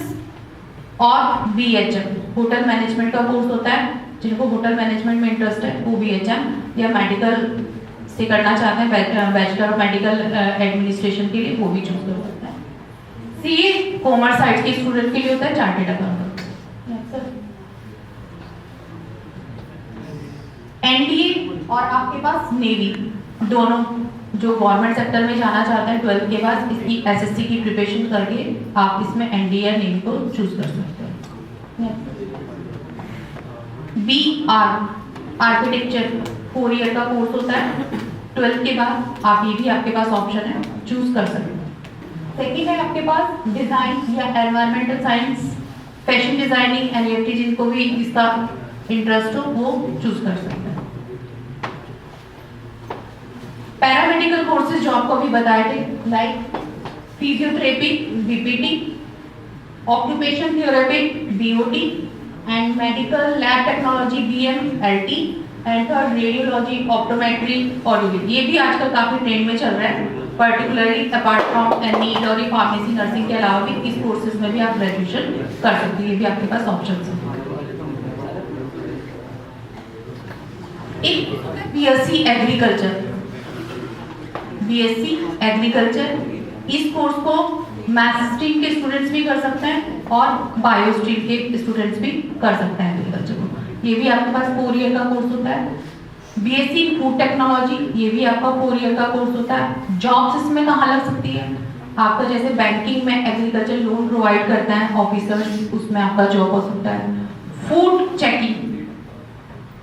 [SPEAKER 2] और BHM होटल मैनेजमेंट का कोर्स होता है। जिनको होटल मैनेजमेंट में इंटरेस्ट है वो BHM या मेडिकल से करना चाहते हैं, बैचलर ऑफ मेडिकल एडमिनिस्ट्रेशन के लिए वो भी चूज कर सकते हैं। CA कॉमर्स साइड के स्टूडेंट के लिए होता है, चार्टेड अकाउंटेंट। NDA और आपके पास नेवी, दोनों जो गवर्नमेंट सेक्टर में जाना चाहते हैं 12th के बाद इसकी SSC की प्रिपरेशन करके आप इसमें NDA या नेवी को चूज कर सकते हैं। BR आर्किटेक्चर 4 ईयर का कोर्स होता है। 12th के बाद आप ये भी आपके पास ऑप्शन है, चूज कर सकते हैं। सेकेंड है आपके पास डिजाइन या environmental science, fashion designing, NFT जिनको भी इसका इंटरेस्ट हो वो चूज कर सकते हैं। पैरामेडिकल कोर्सेज जो आपको अभी बताए थे, like physiotherapy BPT, occupation therapy BOT, and medical lab technology BMLT, and third radiology optometry audio. ये भी आजकल काफी ट्रेंड में चल रहा है, पर्टिकुलरली अपार्ट फ्रॉम नीट और फार्मेसी नर्सिंग के अलावा भी इस कोर्सेज में भी आप ग्रेजुएशन कर सकते हैं, ये भी आपके पास ऑप्शन है। एक बीएससी एग्रीकल्चर, बीएससी एग्रीकल्चर, इस कोर्स को मैथ्स स्ट्रीम के स्टूडेंट्स भी कर सकते हैं और बायो स्ट्रीम के स्टूडेंट्स भी कर सकते हैं एग्रीकल्चर को। ये भी आपके पास 4 ईयर का कोर्स होता है। बीएससी फूड टेक्नोलॉजी, ये भी आपका 4 ईयर का कोर्स होता है। जॉब्स इसमें कहाँ लग सकती है? आपका जैसे बैंकिंग में एग्रीकल्चर लोन प्रोवाइड करता है ऑफिसर्स, उसमें आपका जॉब हो सकता है। फूड चेकिंग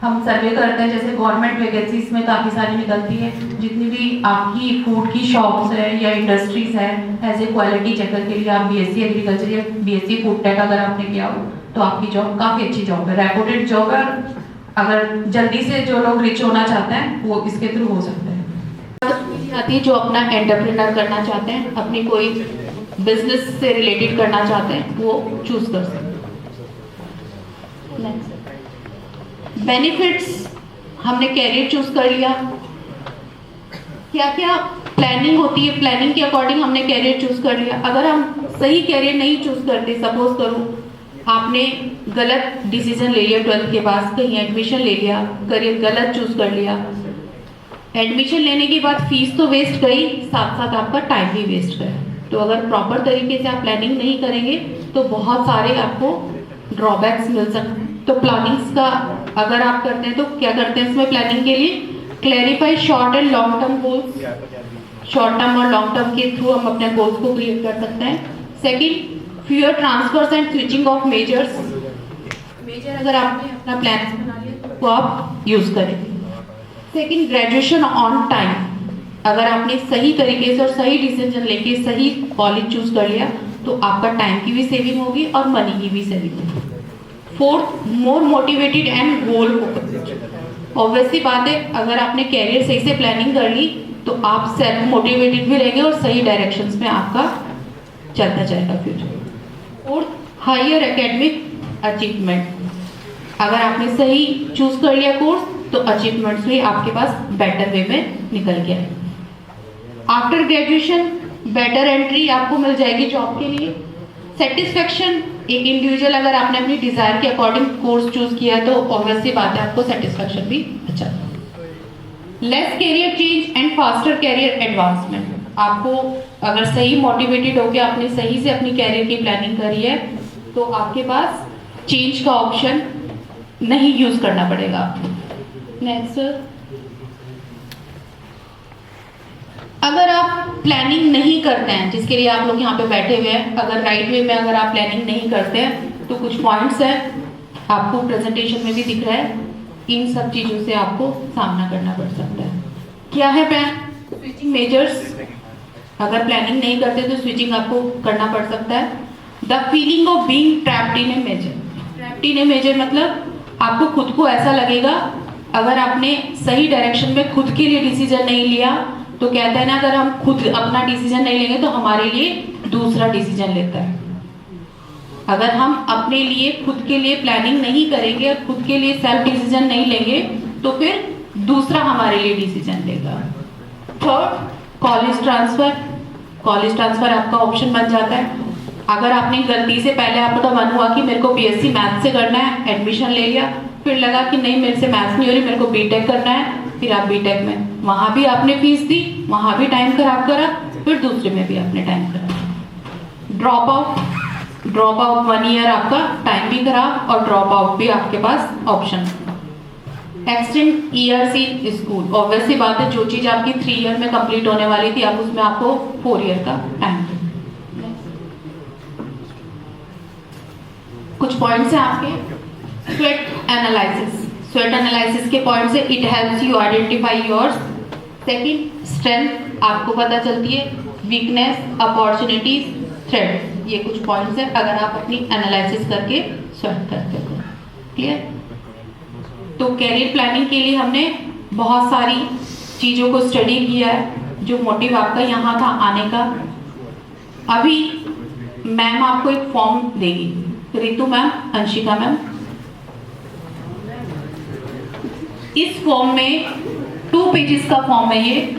[SPEAKER 2] हम सर्वे करते हैं, जैसे गवर्नमेंट वैकेंसीज में काफ़ी सारी निकलती है, जितनी भी आपकी फूड की शॉप्स है या इंडस्ट्रीज है, एज ए क्वालिटी चेकर के लिए आप बीएससी एग्रीकल्चर या बीएससी फूड टेक अगर आपने किया हो तो आपकी जॉब काफ़ी अच्छी जॉब है, रेपुटेड जॉब है। अगर जल्दी से जो लोग रिच होना चाहते हैं वो इसके थ्रू हो सकते हैं। आती है जो अपना एंटरप्रेन्योर करना चाहते हैं, अपनी कोई बिजनेस से रिलेटेड करना चाहते हैं, वो चूज कर सकते हैं। बेनिफिट्स, हमने कैरियर चूज कर लिया, क्या क्या प्लानिंग होती है, प्लानिंग के अकॉर्डिंग हमने कैरियर चूज कर लिया। अगर हम सही कैरियर नहीं चूज करते, सपोज करूँ आपने गलत डिसीजन ले लिया 12th के बाद, कहीं एडमिशन ले लिया, करियर गलत चूज कर लिया, एडमिशन लेने के बाद फीस तो वेस्ट गई, साथ साथ आपका टाइम भी वेस्ट गया। तो अगर प्रॉपर तरीके से आप प्लानिंग नहीं करेंगे तो बहुत सारे आपको ड्रॉबैक्स मिल सकते हैं। तो प्लानिंग्स का अगर आप करते हैं तो क्या करते हैं इसमें प्लानिंग के लिए? Clarify short and long term goals, short term और लॉन्ग टर्म के थ्रू हम अपने गोल्स को क्रिएट कर सकते हैं। Second, fewer transfers and switching of majors, major अगर आपने अपना प्लान बना लिया तो आप यूज करें। सेकंड, ग्रेजुएशन ऑन टाइम, अगर आपने सही तरीके से और सही डिसीजन लेके सही कॉलेज चूज कर लिया तो आपका टाइम की भी सेविंग होगी और मनी की भी सेविंग होगी। Fourth, more motivated and goal focused, obviously बात है अगर आपने कैरियर सही से प्लानिंग कर ली तो आप सेल्फ मोटिवेटेड भी रहेंगे और सही डायरेक्शंस में आपका चलता जाएगा future. Fourth, higher academic achievement, अगर आपने सही चूज कर लिया कोर्स तो अचीवमेंट्स भी आपके पास बेटर वे में निकल के आए। आफ्टर ग्रेजुएशन बेटर एंट्री आपको मिल जाएगी जॉब के लिए। सेटिस्फेक्शन, एक इंडिविजुअल अगर आपने अपनी डिजायर के अकॉर्डिंग कोर्स चूज किया है तो ऑब्वियसली बात है आपको सेटिस्फेक्शन भी अच्छा। Less career change and faster career advancement, आपको अगर सही मोटिवेटेड होकर आपने सही से अपनी कैरियर की प्लानिंग करी है तो आपके पास चेंज का ऑप्शन नहीं यूज करना पड़ेगा आपको। नेक्स्ट, अगर आप प्लानिंग नहीं करते हैं, जिसके लिए आप लोग यहाँ पे बैठे हुए हैं, अगर राइट वे में अगर आप प्लानिंग नहीं करते हैं तो कुछ पॉइंट्स हैं आपको प्रेजेंटेशन में भी दिख रहा है, इन सब चीज़ों से आपको सामना करना पड़ सकता है। क्या है प्लान? स्विचिंग मेजर्स, अगर प्लानिंग नहीं करते तो स्विचिंग आपको करना पड़ सकता है। The feeling of being trapped in a major, trapped in a major मतलब आपको खुद को ऐसा लगेगा अगर आपने सही डायरेक्शन में खुद के लिए डिसीजन नहीं लिया तो कहते हैं ना, अगर हम खुद अपना डिसीजन नहीं लेंगे तो हमारे लिए दूसरा डिसीजन लेता है। अगर हम अपने लिए खुद के लिए प्लानिंग नहीं करेंगे और खुद के लिए सेल्फ डिसीजन नहीं लेंगे तो फिर दूसरा हमारे लिए डिसीजन लेगा। Third, college transfer, college transfer आपका ऑप्शन बन जाता है। अगर आपने गलती से पहले आपका मन हुआ कि मेरे को बीएससी मैथ्स से करना है, एडमिशन ले लिया, फिर लगा कि नहीं मेरे से मैथ्स नहीं हो रही, मेरे को बीटेक करना है, फिर आप बीटेक में वहाँ भी आपने फीस दी, वहाँ भी टाइम खराब करा, फिर दूसरे में भी आपने टाइम खराब। ड्रॉप आउट 1 ईयर आपका टाइम भी खराब और ड्रॉप आउट भी आपके पास option. Extend years in school, obviously बात है जो चीज़ आपकी 3 ईयर में कंप्लीट होने वाली थी आप उसमें आपको 4 ईयर का टाइम। कुछ पॉइंट्स हैं आपके। स्वेट एनालिसिस, स्वेट एनालिसिस के पॉइंट से it helps you identify yours. Second, strength आपको पता चलती है, वीकनेस, अपॉर्चुनिटीज, थ्रेट, ये कुछ पॉइंट्स हैं अगर आप अपनी एनालिसिस करके स्वेट करते हो। क्लियर? तो कैरियर प्लानिंग के लिए हमने बहुत सारी चीज़ों को स्टडी किया है, जो मोटिव आपका यहाँ था आने का। अभी मैम आपको एक फॉर्म देगी, रितु मैम, अंशिका मैम। इस फॉर्म में 2 पेजेस का फॉर्म है ये,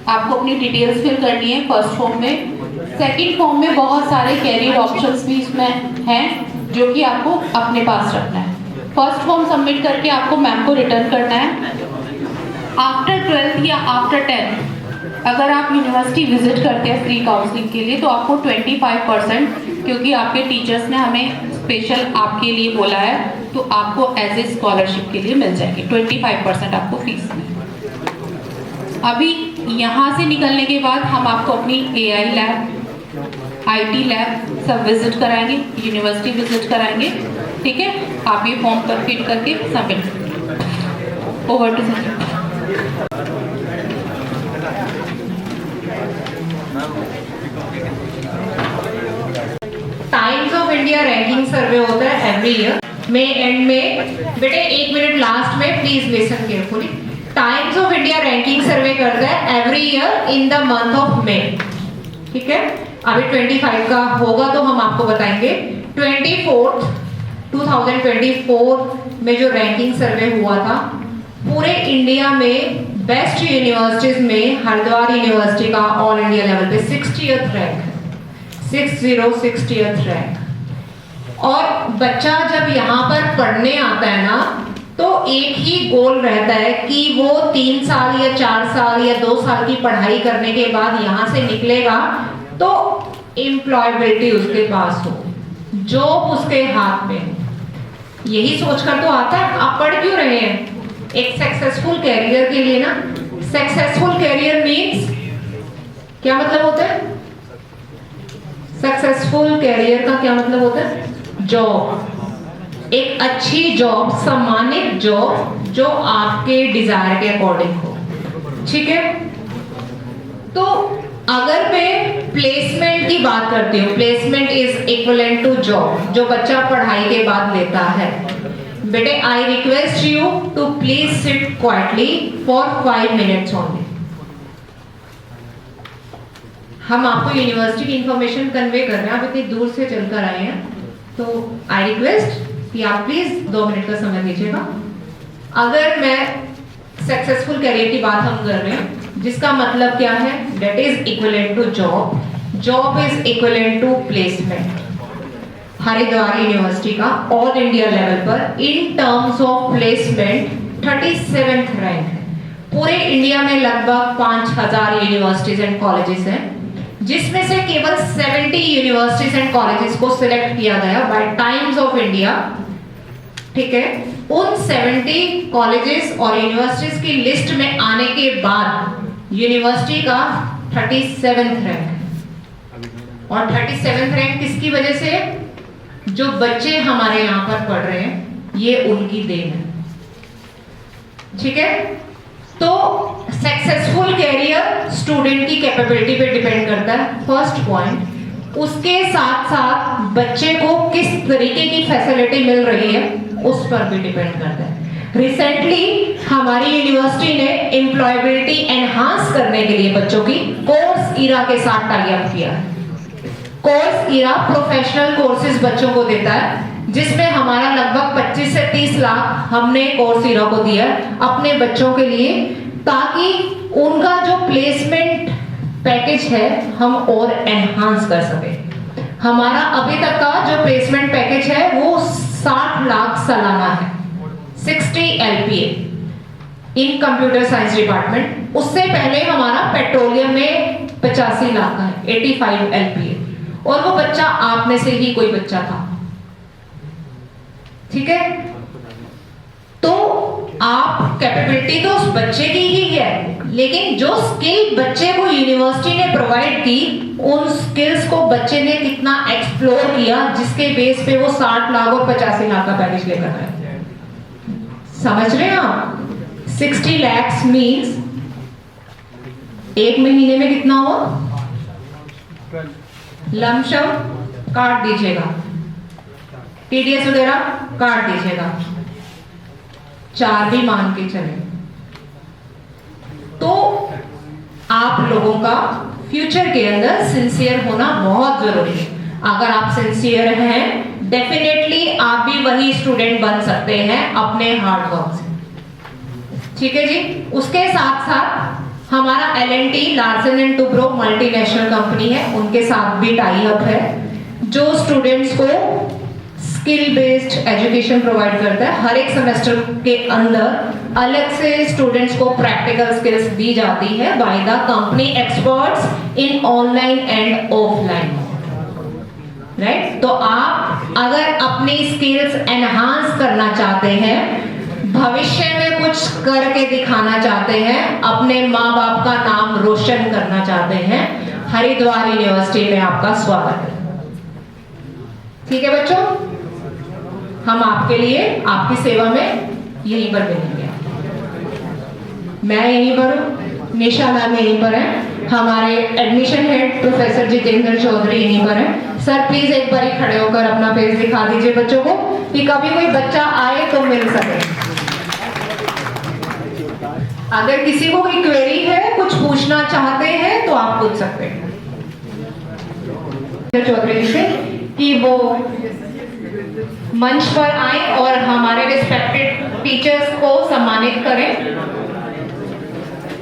[SPEAKER 2] आपको अपनी डिटेल्स फिल करनी है फर्स्ट फॉर्म में। सेकंड फॉर्म में बहुत सारे कैरियर ऑप्शंस भी इसमें हैं जो कि आपको अपने पास रखना है। फर्स्ट फॉर्म सबमिट करके आपको मैम को रिटर्न करना है। आफ्टर 12th या आफ्टर 10th अगर आप यूनिवर्सिटी विजिट करते हैं फ्री काउंसलिंग के लिए तो आपको 25%, क्योंकि आपके टीचर्स ने हमें स्पेशल आपके लिए बोला है, तो आपको एज ए स्कॉलरशिप के लिए मिल जाएगी 25% आपको फीस में। अभी यहाँ से निकलने के बाद हम आपको अपनी AI लैब, IT लैब सब विजिट कराएंगे, यूनिवर्सिटी विजिट कराएंगे, ठीक है। आप ये फॉर्म पर फिल करके submit. Over to sir.
[SPEAKER 1] Times of India ranking survey होता है एवरी ईयर में एंड में। बेटे 1 मिनट लास्ट में please listen carefully. Times of India ranking survey करता है every year in the month of May, ठीक है। अभी 25 का होगा तो हम आपको बताएंगे। 2024 में जो रैंकिंग सर्वे हुआ था पूरे इंडिया में बेस्ट यूनिवर्सिटीज में हरिद्वार यूनिवर्सिटी का ऑल इंडिया लेवल पे 60th रैंक, 60th रैंक। और बच्चा जब यहाँ पर पढ़ने आता है ना तो एक ही गोल रहता है कि वो 3 साल या 4 साल या 2 साल की पढ़ाई करने के बाद यहाँ से निकलेगा तो एम्प्लॉयबिलिटी उसके पास हो, जॉब उसके हाथ में हो। यही सोचकर तो आता है। आप पढ़ क्यों रहे हैं? एक सक्सेसफुल कैरियर के लिए ना। सक्सेसफुल कैरियर मीन्स क्या मतलब होता है? सक्सेसफुल कैरियर का क्या मतलब होता है? जॉब, एक अच्छी जॉब, सम्मानित जॉब जो आपके डिजायर के अकॉर्डिंग हो, ठीक है। तो अगर मैं प्लेसमेंट की बात करती हूँ, placement is equivalent to job जो बच्चा पढ़ाई के बाद लेता है। बेटे I request you to please sit quietly for 5 minutes only. हम आपको यूनिवर्सिटी की इंफॉर्मेशन कन्वे कर रहे हैं, आप इतनी दूर से चलकर आए हैं, तो आई रिक्वेस्ट कि आप प्लीज 2 मिनट का समय दीजिएगा। अगर मैं सक्सेसफुल कैरियर की बात हम कर रहे हैं जिसका मतलब क्या है? That is equivalent to job, job is equivalent to placement. Haridwar university का ऑल इंडिया लेवल पर in terms of placement 37th rank है। पूरे इंडिया में लगभग 5000 यूनिवर्सिटीज एंड कॉलेजेस हैं, जिसमें से केवल 70 यूनिवर्सिटीज एंड कॉलेजेस को सिलेक्ट किया गया बाय टाइम्स ऑफ इंडिया, ठीक है। उन 70 कॉलेजेस और यूनिवर्सिटीज की लिस्ट में आने के बाद यूनिवर्सिटी का 37th रैंक। और 37th रैंक किसकी वजह से? जो बच्चे हमारे यहाँ पर पढ़ रहे हैं ये उनकी देन है, ठीक है। तो सक्सेसफुल कैरियर स्टूडेंट की कैपेबिलिटी पे डिपेंड करता है, फर्स्ट पॉइंट। उसके साथ साथ बच्चे को किस तरीके की फैसिलिटी मिल रही है उस पर भी डिपेंड करता है। रिसेंटली हमारी यूनिवर्सिटी ने एम्प्लॉयबिलिटी एनहांस करने के लिए बच्चों की कोर्स ईरा के साथ टाई अप किया है। कोर्स ईरा प्रोफेशनल कोर्सेज बच्चों को देता है, जिसमें हमारा लगभग 25 से 30 लाख हमने कोर्स ईरा को दिया अपने बच्चों के लिए, ताकि उनका जो प्लेसमेंट पैकेज है हम और एनहांस कर सके। हमारा अभी तक का जो प्लेसमेंट पैकेज है वो 60 लाख सालाना है, 60 LPA इन कंप्यूटर साइंस डिपार्टमेंट। उससे पहले हमारा पेट्रोलियम में 85 लाख का है, 85 LPA, और वो बच्चा आप में से ही कोई बच्चा था, ठीक है। तो आप कैपेबिलिटी तो उस बच्चे की ही है, लेकिन जो स्किल बच्चे को यूनिवर्सिटी ने प्रोवाइड की, उन स्किल्स को बच्चे ने कितना एक्सप्लोर किया, जिसके बेस पे वो 60 लाख और 85 लाख का पैकेज लेकर आए। समझ रहे हैं आप? 60 lakhs मीन्स एक महीने में कितना हुआ? लमसम काट दीजिएगा, TDS वगैरह काट दीजिएगा, 4 भी मान के चले तो आप लोगों का फ्यूचर के अंदर सिंसियर होना बहुत जरूरी है। अगर आप सिंसियर हैं, डेफिनेटली आप भी वही स्टूडेंट बन सकते हैं अपने हार्ड वर्क से। ठीक है जी। उसके साथ साथ हमारा L&T Larsen and Toubro multinational company है, उनके साथ भी टाई अप है, जो स्टूडेंट्स को स्किल बेस्ड एजुकेशन प्रोवाइड करता है। हर एक सेमेस्टर के अंदर अलग से स्टूडेंट्स को प्रैक्टिकल स्किल्स दी जाती है by the company experts in online and offline. Right. तो आप अगर अपनी स्किल्स एनहांस करना चाहते हैं, भविष्य में कुछ करके दिखाना चाहते हैं, अपने माँ बाप का नाम रोशन करना चाहते हैं, हरिद्वार यूनिवर्सिटी में आपका स्वागत है। ठीक है बच्चों, हम आपके लिए आपकी सेवा में यहीं पर मिलेंगे। मैं यहीं पर हूँ, निशा मैम यहीं पर है, हमारे admission head professor Jitendra Chaudhary यहीं पर है। सर प्लीज एक बार ही खड़े होकर अपना पेज दिखा दीजिए बच्चों को, कि कभी कोई बच्चा आए तो मिल सके। अगर किसी को कोई क्वेरी है, कुछ पूछना चाहते हैं तो आप पूछ सकते हैं चौधरी जी से कि वो मंच पर आए और हमारे रिस्पेक्टेड टीचर्स को सम्मानित करें।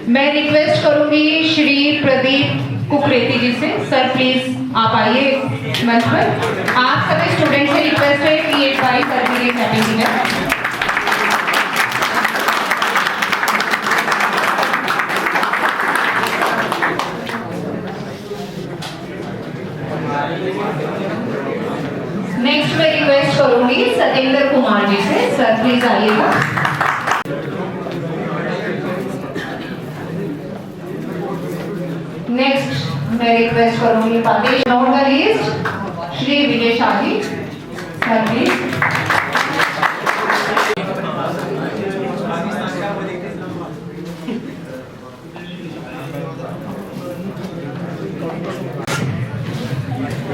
[SPEAKER 1] मैं रिक्वेस्ट करूंगी श्री प्रदीप कुकरेती जी से, सर प्लीज आप आइए मंच पर। आप सभी स्टूडेंट से रिक्वेस्ट है कि एक बार सर के लिए कैपिंग है। नेक्स्ट मैं रिक्वेस्ट करूंगी सतेंद्र कुमार जी से, सर प्लीज आइएगा। नेक्स्ट मैं रिक्वेस्ट करूंगी party note the list Shri Vijay Shah ji, sir please.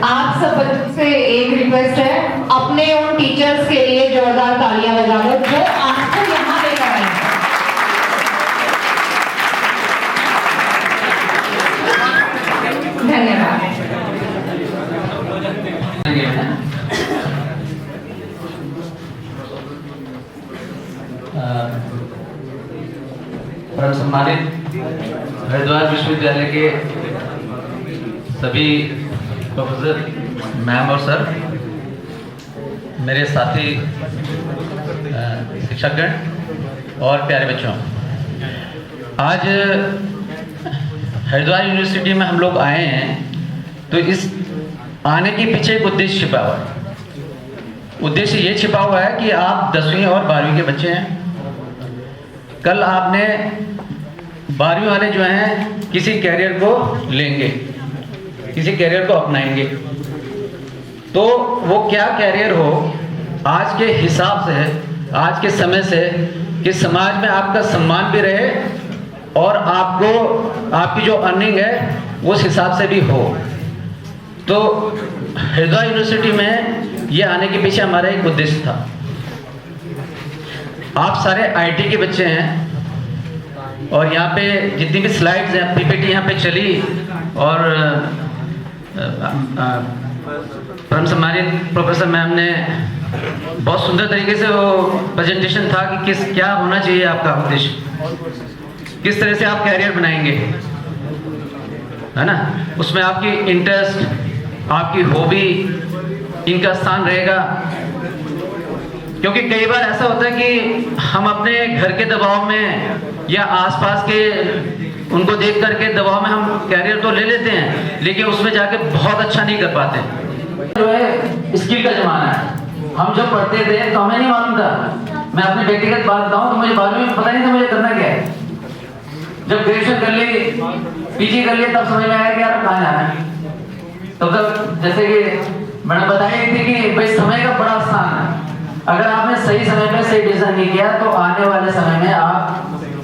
[SPEAKER 1] आप सब से एक रिक्वेस्ट है, अपने उन टीचर्स के लिए जोरदार तालियां बजा दो जो आपको यहाँ लेकर आए। धन्यवाद।
[SPEAKER 3] परम सम्मानित हरिद्वार विश्वविद्यालय के सभी प्रोफेसर मैम और सर, मेरे साथी शिक्षकगण और प्यारे बच्चों, आज हरिद्वार यूनिवर्सिटी में हम लोग आए हैं तो इस आने के पीछे एक उद्देश्य छिपा हुआ है। उद्देश्य ये छिपा हुआ है कि आप 10वीं और 12वीं के बच्चे हैं। कल आपने 12वीं वाले जो हैं किसी कैरियर को लेंगे, किसी कैरियर को अपनाएंगे, तो वो क्या कैरियर हो, आज के हिसाब से, आज के समय से, कि समाज में आपका सम्मान भी रहे और आपको आपकी जो अर्निंग है वो उस हिसाब से भी हो। तो हरिद्वार यूनिवर्सिटी में ये आने के पीछे हमारा एक उद्देश्य था। आप सारे आईटी के बच्चे हैं और यहाँ पे जितनी भी स्लाइड्स हैं, पीपीटी यहाँ पे चली और परम सम्मानित प्रोफेसर मैम ने बहुत सुंदर तरीके से वो प्रेजेंटेशन था कि क्या होना चाहिए आपका उद्देश्य, किस तरह से आप कैरियर बनाएंगे, है ना। उसमें आपकी इंटरेस्ट, आपकी हॉबी, इनका स्थान रहेगा। क्योंकि कई बार ऐसा होता है कि हम अपने घर के दबाव में या आसपास के उनको देख करके दबाव में हम कैरियर तो ले लेते हैं, लेकिन उसमें जाके बहुत अच्छा नहीं कर पाते। जो है स्किल का जमाना है। हम जब पढ़ते थे तो हमें नहीं मालूम था। मैं अपनी व्यक्तिगत बात बताऊं तो मुझे 12वीं में पता नहीं था मुझे करना क्या है। जब ग्रेजुएशन कर ली, पीजी कर लिया, तब समझ में आया कि यार कहाँ जाना है। तब जैसे कि मैंने बताई थी कि भाई समय का बड़ा स्थान है। अगर आपने सही समय पे सही डिसीजन नहीं किया तो आने वाले समय में आप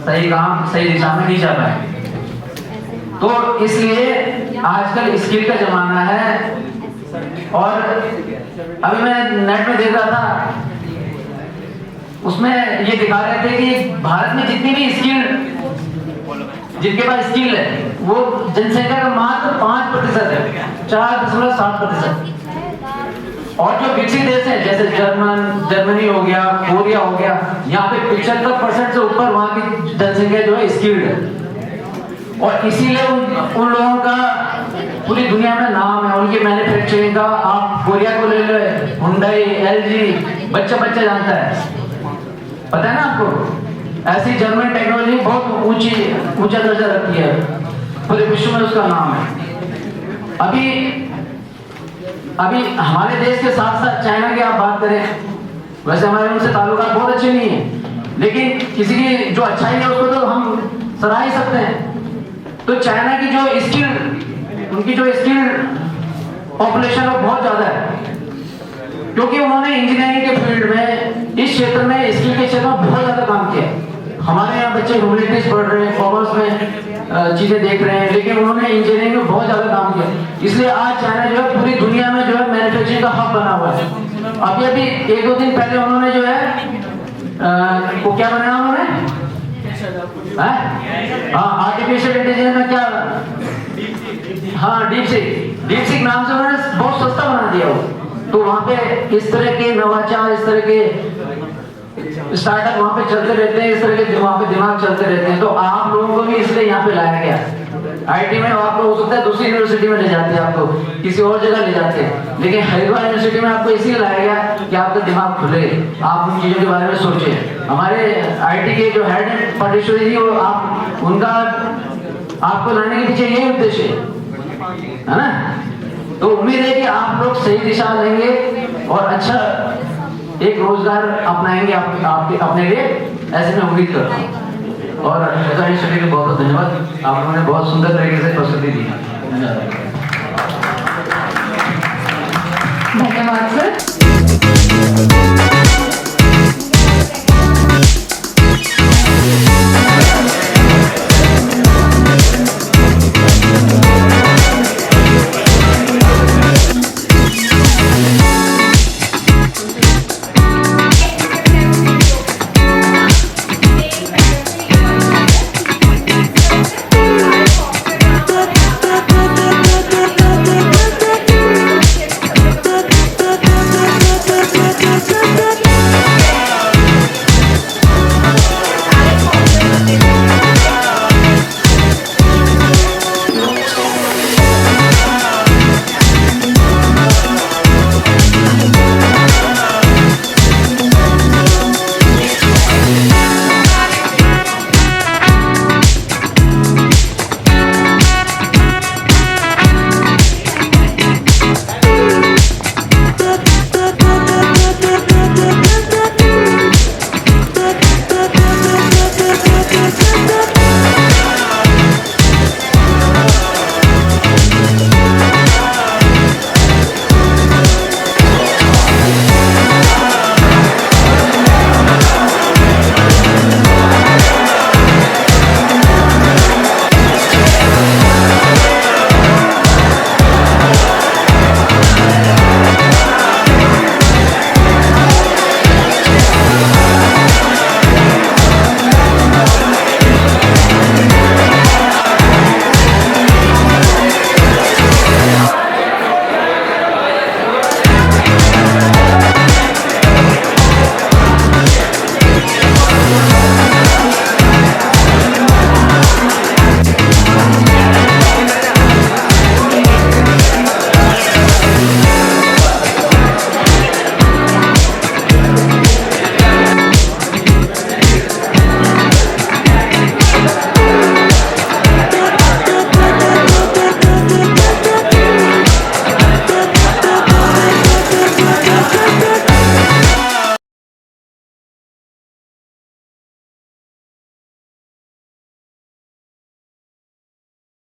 [SPEAKER 3] सही काम सही दिशा में नहीं जा पाएंगे। तो इसलिए आजकल स्किल का जमाना है। और अभी मैं नेट में देख रहा था, उसमें ये दिखा रहे थे कि भारत में जितनी भी जिनके पास स्किल है वो जनसंख्या का मात्र 5% है, 4.7%। और जो विकसित देश हैं जैसे जर्मनी हो गया, कोरिया हो गया, यहाँ पे 75% से ऊपर वहाँ की जनसंख्या जो है स्किल्ड है। और इसीलिए उन लोगों का पूरी दुनिया में नाम है, उनकी मैन्युफैक्चरिंग का। आप कोरिया को ले लो, हुंडई, एलजी, बच्चा जानता है, पता है ना आपको। ऐसी जर्मन टेक्नोलॉजी बहुत ऊंचा दर्जा रखती है, पूरे विश्व में उसका नाम है। अभी हमारे देश के साथ साथ चाइना की आप बात करें, वैसे हमारे उनसे ताल्लुकात बहुत अच्छे नहीं है, लेकिन किसी की जो अच्छाई है उसको तो हम सराह ही सकते हैं। तो चाइना की जो उनकी जो स्किल पॉपुलेशन है बहुत ज़्यादा है, क्योंकि उन्होंने इंजीनियरिंग के फील्ड में, इस क्षेत्र में, स्किल के क्षेत्र में बहुत ज़्यादा काम किया। हमारे यहाँ बच्चे ह्यूमैनिटीज पढ़ रहे हैं, कॉमर्स में चीज़ें देख रहे हैं, लेकिन उन्होंने इंजीनियरिंग में बहुत ज़्यादा काम किया। इसलिए आज चाइना जो है पूरी दुनिया में जो है मैन्युफैक्चरिंग का हब बना हुआ है। अभी 1-2 दिन पहले उन्होंने जो है वो क्या बनाया उन्होंने, आर्टिफिशियल इंटेलिजेंस में क्या, हाँ डीपसीक नाम से उन्होंने बहुत सस्ता बना दिया वो। तो वहाँ पे इस तरह के नवाचार, इस तरह के स्टार्टअप वहाँ पे चलते रहते हैं, इस तरह के वहाँ पे दिमाग चलते रहते हैं। तो आप लोगों को भी इसलिए यहाँ पे लाया गया। आईटी में आपको हो सकता है दूसरी यूनिवर्सिटी में ले जाते हैं, आपको किसी और जगह ले जाते हैं, लेकिन हरिद्वार यूनिवर्सिटी में आपको इसीलिए लाया गया कि आपका दिमाग खुले, आप उन चीज़ों के बारे में सोचें। हमारे आईटी के जो हेड है पटेश्वरी जी, वो उनका आपको लाने के पीछे यही उद्देश्य है ना। तो उम्मीद है कि आप लोग सही दिशा लेंगे और अच्छा एक रोजगार अपनाएंगे अपने लिए, ऐसे मैं उम्मीद करता हूँ। और यूनिवर्सिटी को बहुत बहुत धन्यवाद, आप लोगों ने बहुत सुंदर तरीके से प्रस्तुति दी।
[SPEAKER 1] धन्यवाद सर।